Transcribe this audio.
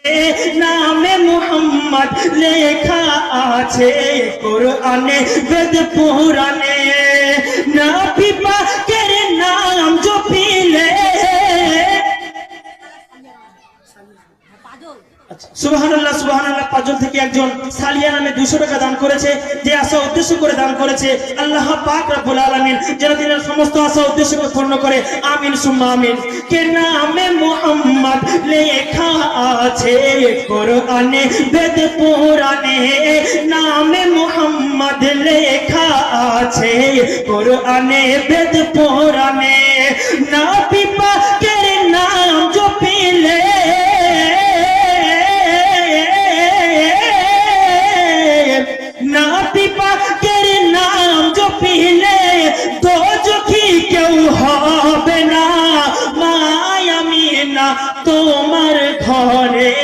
নামে মুহাম্মদ লেখা আছে কোরআনে বেদ পুরাণে। নবী পাকের নাম জপিলে সুবহানাল্লাহ সুবহানাল্লাহ। পাঁচজন থেকে একজন সালিয়া নামে 200 টাকা দান করেছে, যে আশা উদ্দেশ্য করে দান করেছে আল্লাহ পাক রব্বুল আলামিন যেন দিনের সমস্ত আশা উদ্দেশ্যকে পূর্ণ করে। আমিন সুম্মা আমিন। কে নামে মুহাম্মদ লেখা আছে কোরআনে বেদ পুরাণে। নামে মুহাম্মদ লেখা আছে কোরআনে বেদ পুরাণে। নবী পাক